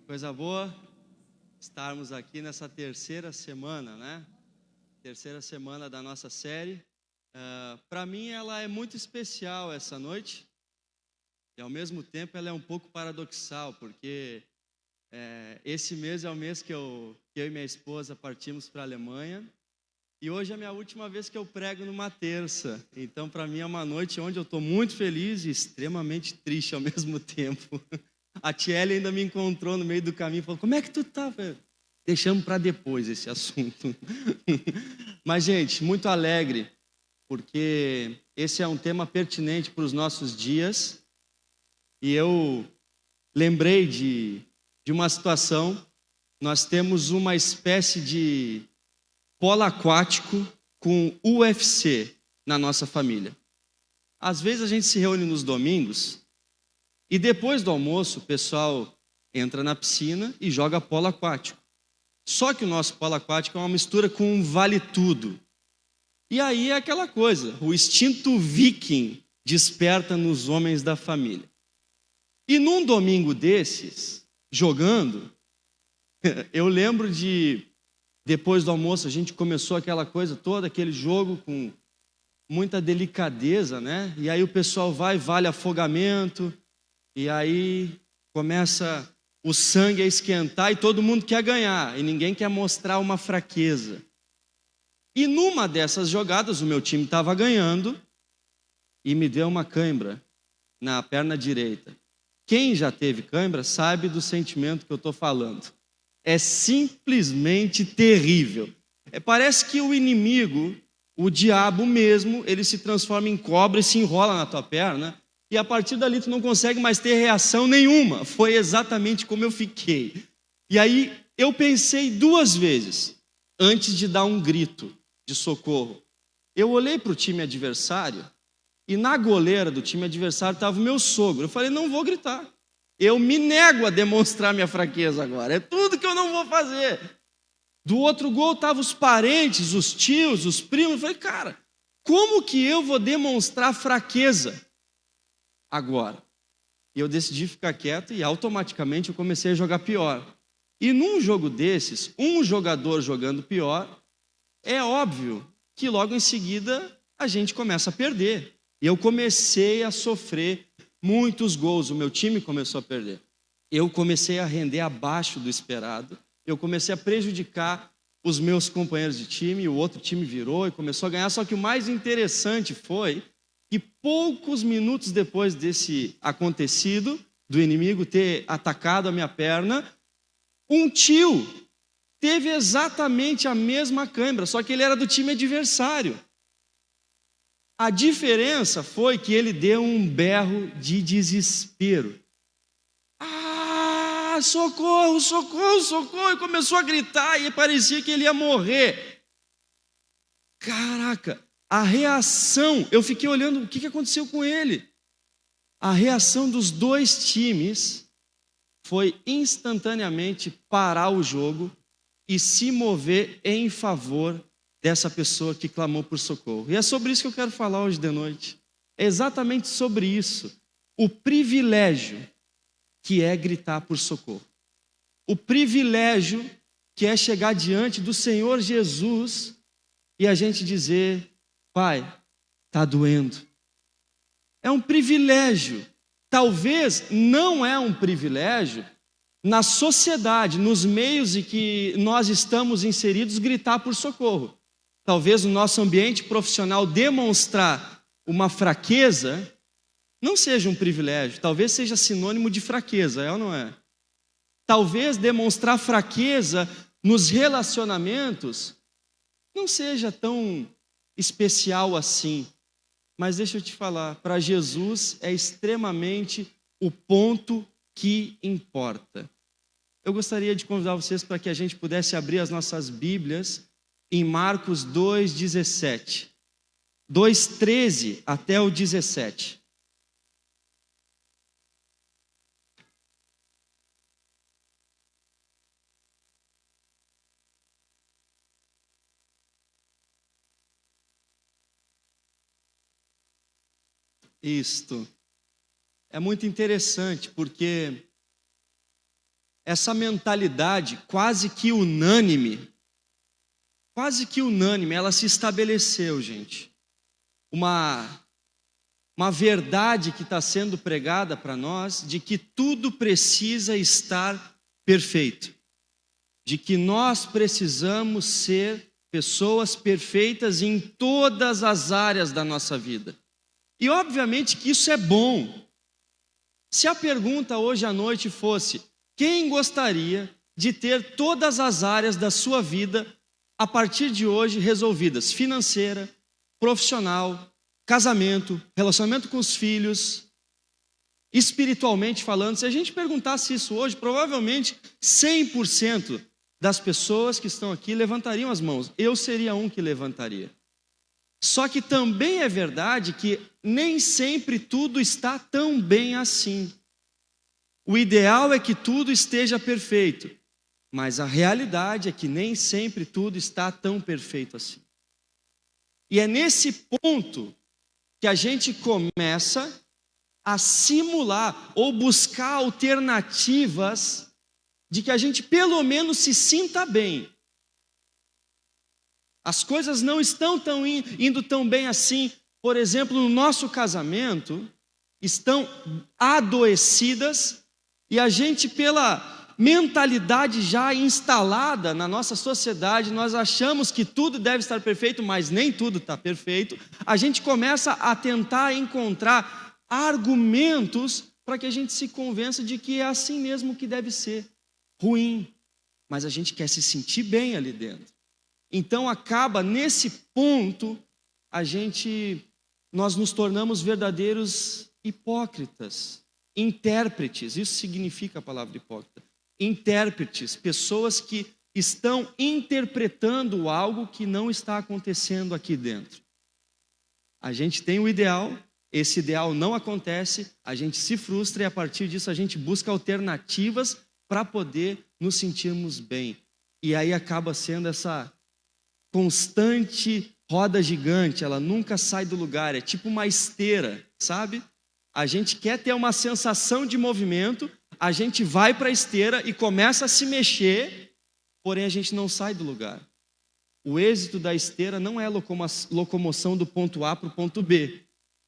Coisa boa estarmos aqui nessa terceira semana, né? Terceira semana da nossa série. Para mim ela é muito especial essa noite e ao mesmo tempo ela é um pouco paradoxal, porque esse mês é o mês que eu e minha esposa partimos para a Alemanha e hoje é a minha última vez que eu prego numa terça. Então para mim é uma noite onde eu estou muito feliz e extremamente triste ao mesmo tempo. A Tiele ainda me encontrou no meio do caminho e falou: como é que tu tá, velho? Deixamos para depois esse assunto. Mas, gente, muito alegre, porque esse é um tema pertinente para os nossos dias. E eu lembrei de uma situação. Nós temos uma espécie de polo aquático com UFC na nossa família. Às vezes a gente se reúne nos domingos e depois do almoço o pessoal entra na piscina e joga polo aquático. Só que o nosso polo aquático é uma mistura com um vale-tudo. E aí é aquela coisa, o instinto viking desperta nos homens da família. E num domingo desses, jogando, eu lembro de, depois do almoço, a gente começou aquela coisa toda, aquele jogo com muita delicadeza, né? E aí o pessoal vale afogamento, e aí começa o sangue a esquentar e todo mundo quer ganhar, e ninguém quer mostrar uma fraqueza. E numa dessas jogadas, o meu time estava ganhando e me deu uma cãibra na perna direita. Quem já teve cãibra sabe do sentimento que eu estou falando. É simplesmente terrível. Parece que o inimigo, o diabo mesmo, ele se transforma em cobra e se enrola na tua perna. E a partir dali tu não consegue mais ter reação nenhuma. Foi exatamente como eu fiquei. E aí eu pensei duas vezes antes de dar um grito de socorro. Eu olhei para o time adversário e na goleira do time adversário estava o meu sogro. Eu falei, não vou gritar. Eu me nego a demonstrar minha fraqueza agora. É tudo que eu não vou fazer. Do outro gol estavam os parentes, os tios, os primos. Eu falei, cara, como que eu vou demonstrar fraqueza agora? E eu decidi ficar quieto e automaticamente eu comecei a jogar pior. E num jogo desses, um jogador jogando pior, é óbvio que logo em seguida a gente começa a perder. E eu comecei a sofrer muitos gols, o meu time começou a perder. Eu comecei a render abaixo do esperado, eu comecei a prejudicar os meus companheiros de time, o outro time virou e começou a ganhar. Só que o mais interessante foi que poucos minutos depois desse acontecido, do inimigo ter atacado a minha perna, um tio teve exatamente a mesma cãibra, só que ele era do time adversário. A diferença foi que ele deu um berro de desespero. Ah, socorro, socorro, socorro! E começou a gritar e parecia que ele ia morrer. Caraca, a reação, eu fiquei olhando o que aconteceu com ele. A reação dos dois times foi instantaneamente parar o jogo e se mover em favor dessa pessoa que clamou por socorro. E é sobre isso que eu quero falar hoje de noite. É exatamente sobre isso. O privilégio que é gritar por socorro. O privilégio que é chegar diante do Senhor Jesus e a gente dizer, Pai, está doendo. É um privilégio. Talvez não é um privilégio na sociedade, nos meios em que nós estamos inseridos, gritar por socorro. Talvez no nosso ambiente profissional demonstrar uma fraqueza não seja um privilégio, talvez seja sinônimo de fraqueza, é ou não é? Talvez demonstrar fraqueza nos relacionamentos não seja tão especial assim. Mas deixa eu te falar, para Jesus é extremamente o ponto que importa. Eu gostaria de convidar vocês para que a gente pudesse abrir as nossas Bíblias em Marcos 2,17. 2,13 até o 17. Isto é muito interessante porque essa mentalidade quase que unânime, ela se estabeleceu, gente. Uma verdade que está sendo pregada para nós, de que tudo precisa estar perfeito, de que nós precisamos ser pessoas perfeitas em todas as áreas da nossa vida. E obviamente que isso é bom. Se a pergunta hoje à noite fosse: quem gostaria de ter todas as áreas da sua vida a partir de hoje resolvidas? Financeira, profissional, casamento, relacionamento com os filhos, espiritualmente falando. Se a gente perguntasse isso hoje, provavelmente 100% das pessoas que estão aqui levantariam as mãos. Eu seria um que levantaria. Só que também é verdade que nem sempre tudo está tão bem assim. O ideal é que tudo esteja perfeito, mas a realidade é que nem sempre tudo está tão perfeito assim. E é nesse ponto que a gente começa a simular ou buscar alternativas de que a gente pelo menos se sinta bem. As coisas não estão indo tão bem assim. Por exemplo, no nosso casamento, estão adoecidas e a gente, pela mentalidade já instalada na nossa sociedade, nós achamos que tudo deve estar perfeito, mas nem tudo está perfeito. A gente começa a tentar encontrar argumentos para que a gente se convença de que é assim mesmo que deve ser. Ruim, mas a gente quer se sentir bem ali dentro. Então acaba nesse ponto nós nos tornamos verdadeiros hipócritas, intérpretes. Isso significa a palavra hipócrita. Intérpretes, pessoas que estão interpretando algo que não está acontecendo aqui dentro. A gente tem o ideal, esse ideal não acontece, a gente se frustra e a partir disso a gente busca alternativas para poder nos sentirmos bem. E aí acaba sendo essa constante roda gigante, ela nunca sai do lugar, é tipo uma esteira, sabe? A gente quer ter uma sensação de movimento, a gente vai para a esteira e começa a se mexer, porém a gente não sai do lugar. O êxito da esteira não é a locomoção do ponto A para o ponto B,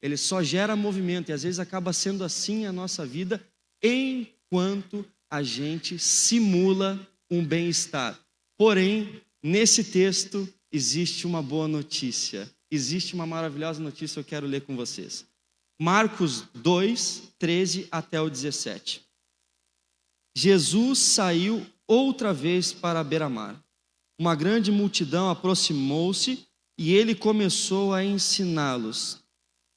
ele só gera movimento e às vezes acaba sendo assim a nossa vida enquanto a gente simula um bem-estar. Porém, nesse texto existe uma boa notícia, existe uma maravilhosa notícia que eu quero ler com vocês. Marcos 2, 13 até o 17. Jesus saiu outra vez para a beira-mar. Uma grande multidão aproximou-se e ele começou a ensiná-los.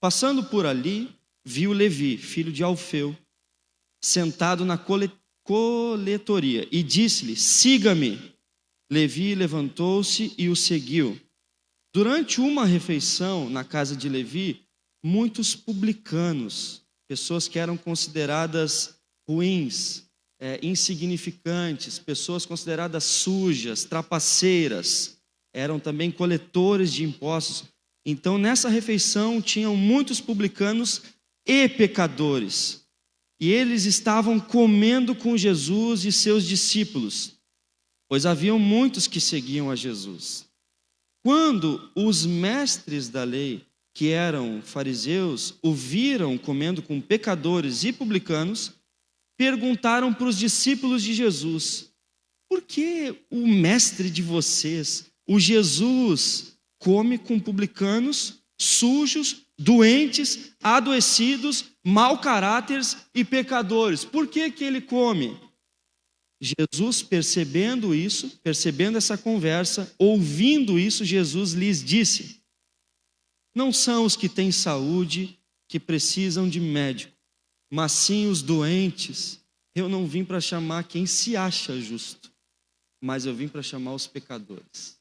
Passando por ali, viu Levi, filho de Alfeu, sentado na coletoria e disse-lhe: siga-me. Levi levantou-se e o seguiu. Durante uma refeição na casa de Levi, muitos publicanos, pessoas que eram consideradas ruins, insignificantes, pessoas consideradas sujas, trapaceiras, eram também coletores de impostos. Então, nessa refeição, tinham muitos publicanos e pecadores. E eles estavam comendo com Jesus e seus discípulos, pois haviam muitos que seguiam a Jesus. Quando os mestres da lei, que eram fariseus, o viram comendo com pecadores e publicanos, perguntaram para os discípulos de Jesus: por que o mestre de vocês, o Jesus, come com publicanos, sujos, doentes, adoecidos, mau caráteres e pecadores? Por que ele come? Jesus, percebendo essa conversa, ouvindo isso, Jesus lhes disse: não são os que têm saúde que precisam de médico, mas sim os doentes. Eu não vim para chamar quem se acha justo, mas eu vim para chamar os pecadores.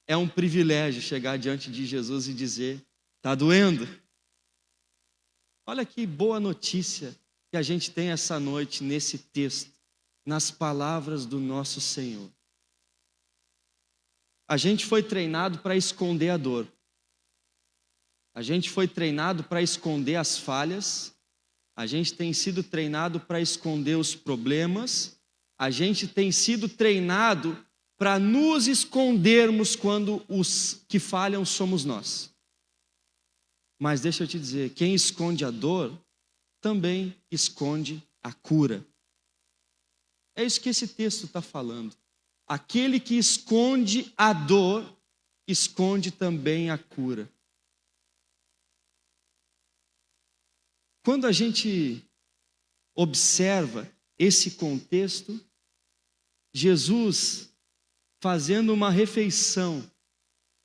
É um privilégio chegar diante de Jesus e dizer: está doendo? Olha que boa notícia que a gente tem essa noite nesse texto, nas palavras do nosso Senhor. A gente foi treinado para esconder a dor. A gente foi treinado para esconder as falhas. A gente tem sido treinado para esconder os problemas. A gente tem sido treinado para nos escondermos quando os que falham somos nós. Mas deixa eu te dizer, quem esconde a dor também esconde a cura. É isso que esse texto está falando. Aquele que esconde a dor, esconde também a cura. Quando a gente observa esse contexto, Jesus fazendo uma refeição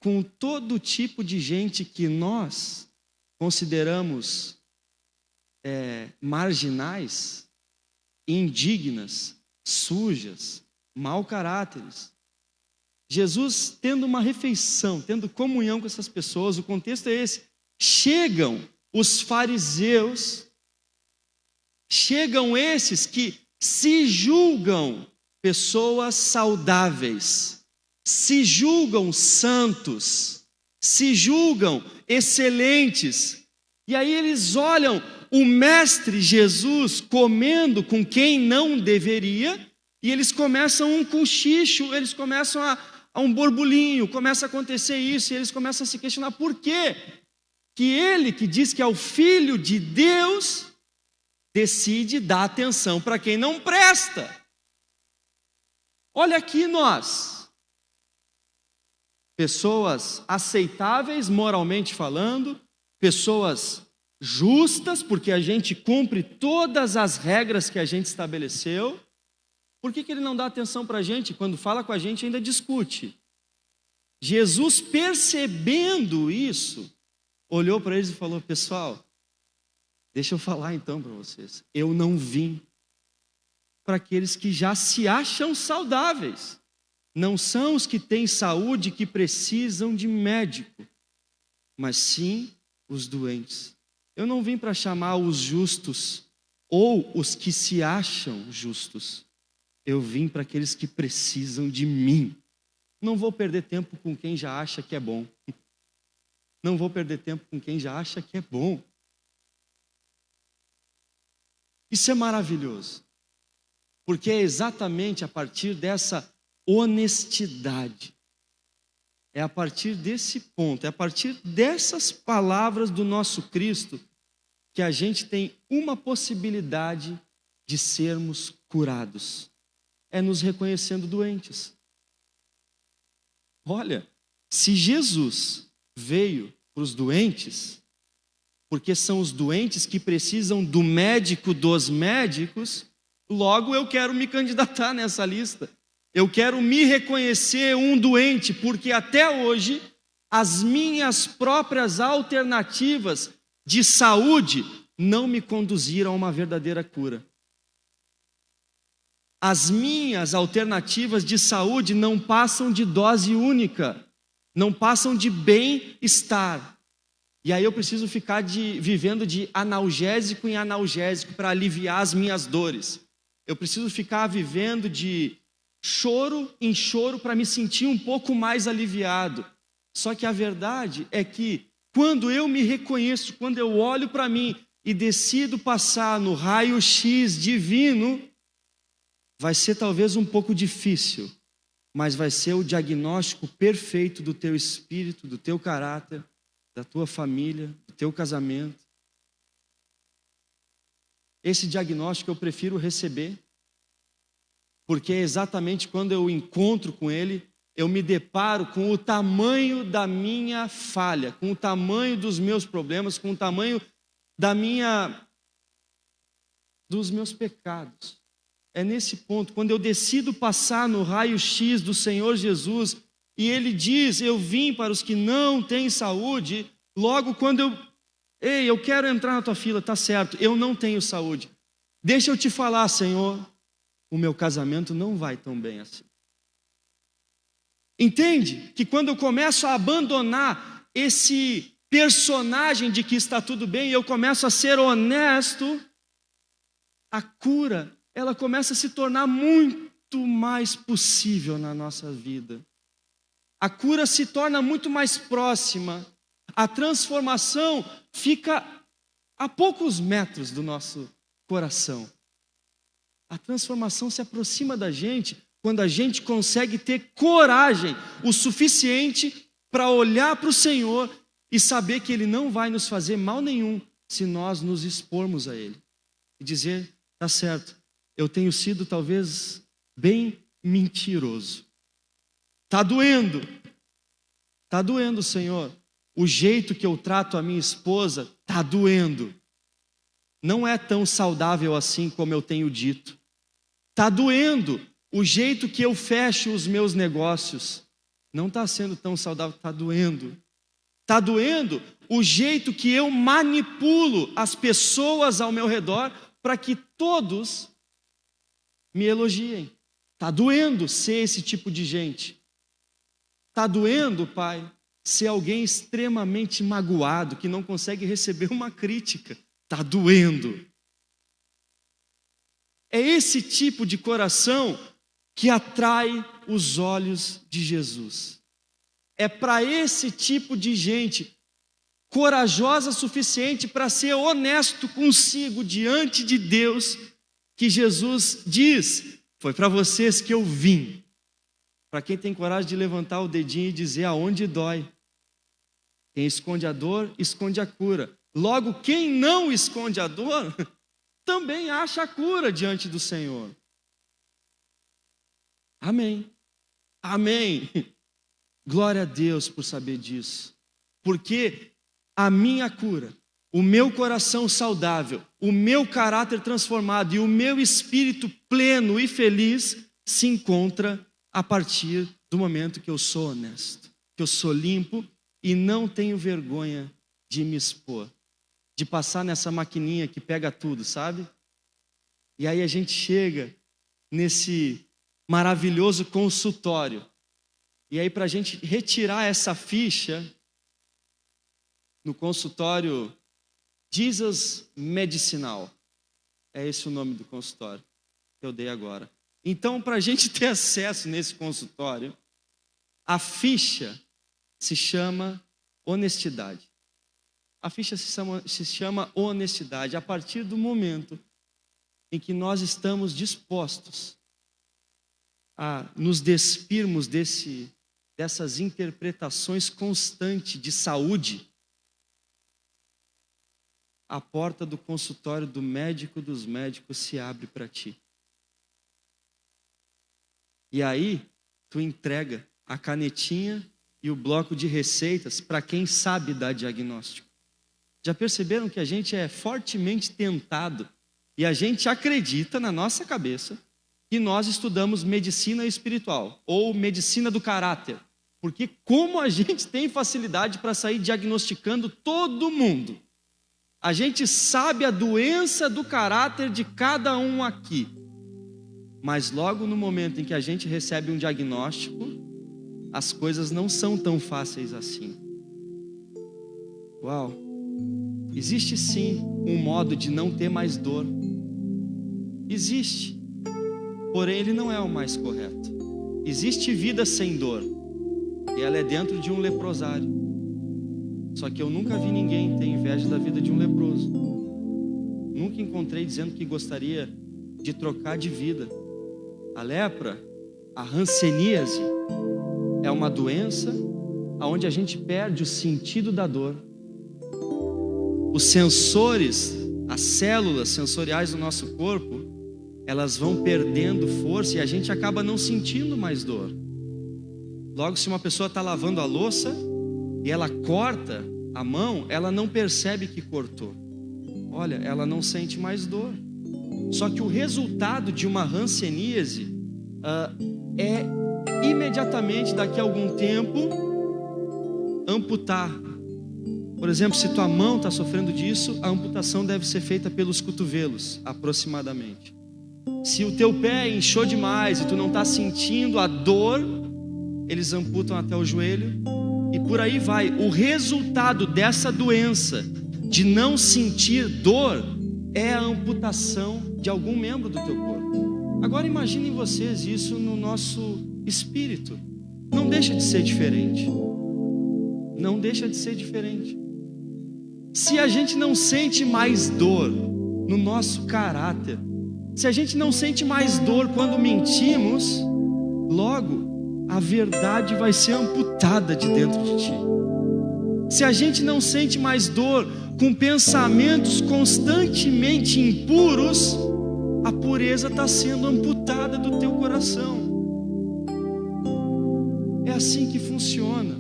com todo tipo de gente que nós consideramos marginais, indignas, sujas, mau caráteres. Jesus tendo uma refeição, tendo comunhão com essas pessoas, o contexto é esse. Chegam os fariseus, chegam esses que se julgam pessoas saudáveis, se julgam santos, se julgam excelentes. E aí eles olham o mestre Jesus comendo com quem não deveria, e eles começam um cochicho, eles começam a um borbulinho, começa a acontecer isso, e eles começam a se questionar por quê que ele, que diz que é o Filho de Deus, decide dar atenção para quem não presta. Olha aqui nós, pessoas aceitáveis moralmente falando, pessoas justas, porque a gente cumpre todas as regras que a gente estabeleceu. Por que ele não dá atenção para a gente? Quando fala com a gente ainda discute. Jesus, percebendo isso, olhou para eles e falou: pessoal, deixa eu falar então para vocês. Eu não vim para aqueles que já se acham saudáveis. Não são os que têm saúde que precisam de médico, mas sim os doentes. Eu não vim para chamar os justos ou os que se acham justos. Eu vim para aqueles que precisam de mim. Não vou perder tempo com quem já acha que é bom. Não vou perder tempo com quem já acha que é bom. Isso é maravilhoso, porque é exatamente a partir dessa honestidade, é a partir desse ponto, é a partir dessas palavras do nosso Cristo que a gente tem uma possibilidade de sermos curados. É nos reconhecendo doentes. Olha, se Jesus veio para os doentes, porque são os doentes que precisam do médico dos médicos, logo eu quero me candidatar nessa lista. Eu quero me reconhecer um doente, porque até hoje as minhas próprias alternativas de saúde não me conduziram a uma verdadeira cura. As minhas alternativas de saúde não passam de dose única, não passam de bem-estar. E aí eu preciso ficar vivendo de analgésico em analgésico para aliviar as minhas dores. Eu preciso ficar vivendo de choro em choro para me sentir um pouco mais aliviado. Só que a verdade é que quando eu me reconheço, quando eu olho para mim e decido passar no raio-x divino, vai ser talvez um pouco difícil, mas vai ser o diagnóstico perfeito do teu espírito, do teu caráter, da tua família, do teu casamento. Esse diagnóstico eu prefiro receber, porque é exatamente quando eu encontro com ele, eu me deparo com o tamanho da minha falha, com o tamanho dos meus problemas, com o tamanho dos meus pecados. É nesse ponto, quando eu decido passar no raio-x do Senhor Jesus, e Ele diz, eu vim para os que não têm saúde, logo quando eu quero entrar na tua fila, tá certo, eu não tenho saúde. Deixa eu te falar, Senhor, o meu casamento não vai tão bem assim. Entende? Que quando eu começo a abandonar esse personagem de que está tudo bem, e eu começo a ser honesto, a cura, ela começa a se tornar muito mais possível na nossa vida. A cura se torna muito mais próxima. A transformação fica a poucos metros do nosso coração. A transformação se aproxima da gente quando a gente consegue ter coragem o suficiente para olhar para o Senhor e saber que Ele não vai nos fazer mal nenhum se nós nos expormos a Ele. E dizer, tá certo, eu tenho sido talvez bem mentiroso. Tá doendo, Senhor. O jeito que eu trato a minha esposa tá doendo. Não é tão saudável assim como eu tenho dito. Tá doendo. O jeito que eu fecho os meus negócios não está sendo tão saudável, está doendo. Está doendo o jeito que eu manipulo as pessoas ao meu redor para que todos me elogiem. Está doendo ser esse tipo de gente. Está doendo, Pai, ser alguém extremamente magoado, que não consegue receber uma crítica. Está doendo. É esse tipo de coração que atrai os olhos de Jesus. É para esse tipo de gente, corajosa o suficiente para ser honesto consigo diante de Deus, que Jesus diz, foi para vocês que eu vim. Para quem tem coragem de levantar o dedinho e dizer aonde dói. Quem esconde a dor, esconde a cura. Logo, quem não esconde a dor, também acha a cura diante do Senhor. Amém. Amém. Glória a Deus por saber disso. Porque a minha cura, o meu coração saudável, o meu caráter transformado e o meu espírito pleno e feliz se encontra a partir do momento que eu sou honesto, que eu sou limpo e não tenho vergonha de me expor, de passar nessa maquininha que pega tudo, sabe? E aí a gente chega nesse maravilhoso consultório. E aí, para a gente retirar essa ficha, no consultório Jesus Medicinal, é esse o nome do consultório que eu dei agora. Então, para a gente ter acesso nesse consultório, a ficha se chama honestidade. A ficha se chama honestidade a partir do momento em que nós estamos dispostos a nos despirmos dessas interpretações constantes de saúde. A porta do consultório do médico dos médicos se abre para ti. E aí, tu entrega a canetinha e o bloco de receitas para quem sabe dar diagnóstico. Já perceberam que a gente é fortemente tentado e a gente acredita na nossa cabeça que nós estudamos medicina espiritual ou medicina do caráter? Porque como a gente tem facilidade para sair diagnosticando todo mundo. A gente sabe a doença do caráter de cada um aqui. Mas logo no momento em que a gente recebe um diagnóstico, as coisas não são tão fáceis assim. Uau! Existe sim um modo de não ter mais dor. Existe. Porém, ele não é o mais correto. Existe vida sem dor. E ela é dentro de um leprosário. Só que eu nunca vi ninguém ter inveja da vida de um leproso. Nunca encontrei dizendo que gostaria de trocar de vida. A lepra, a hanseníase, é uma doença onde a gente perde o sentido da dor. Os sensores, as células sensoriais do nosso corpo, elas vão perdendo força e a gente acaba não sentindo mais dor. Logo, se uma pessoa está lavando a louça e ela corta a mão, ela não percebe que cortou. Olha, ela não sente mais dor. Só que o resultado de uma hanseníase é imediatamente, daqui a algum tempo, amputar. Por exemplo, se tua mão está sofrendo disso, a amputação deve ser feita pelos cotovelos, aproximadamente. Se o teu pé inchou demais e tu não está sentindo a dor, eles amputam até o joelho e por aí vai. O resultado dessa doença, de não sentir dor, é a amputação de algum membro do teu corpo. Agora imaginem vocês isso no nosso espírito. Não deixa de ser diferente. Não deixa de ser diferente. Se a gente não sente mais dor no nosso caráter, Se a gente não sente mais dor quando mentimos, logo a verdade vai ser amputada de dentro de ti. Se a gente não sente mais dor com pensamentos constantemente impuros, a pureza está sendo amputada do teu coração. É assim que funciona.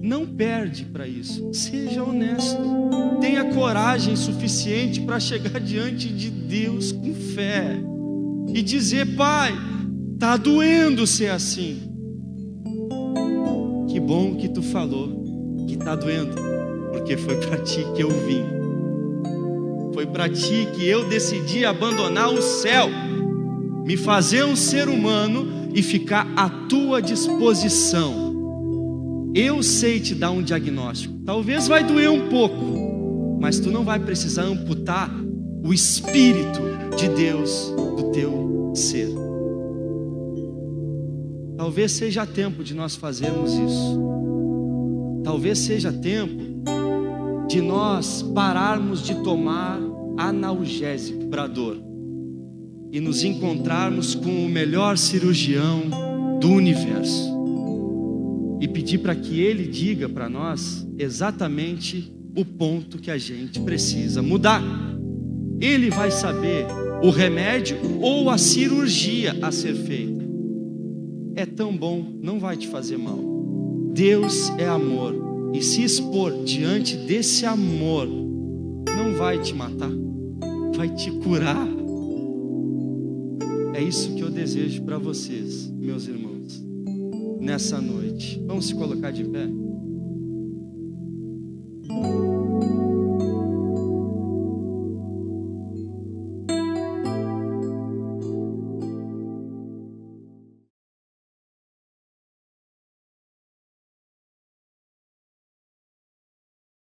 Não perde para isso. Seja honesto. Tenha coragem suficiente para chegar diante de Deus com fé e dizer: Pai, está doendo ser assim. Que bom que tu falou que está doendo, porque foi para ti que eu vim. Foi para ti que eu decidi abandonar o céu, me fazer um ser humano e ficar à tua disposição. Eu sei te dar um diagnóstico. Talvez vai doer um pouco, mas tu não vai precisar amputar o Espírito de Deus do teu ser. Talvez seja tempo de nós fazermos isso. Talvez seja tempo de nós pararmos de tomar analgésico para a dor e nos encontrarmos com o melhor cirurgião do universo e pedir para que ele diga para nós exatamente o ponto que a gente precisa mudar. Ele vai saber o remédio ou a cirurgia a ser feita. É tão bom, não vai te fazer mal. Deus é amor, e se expor diante desse amor não vai te matar, vai te curar. É isso que eu desejo para vocês, meus irmãos, nessa noite. Vamos se colocar de pé?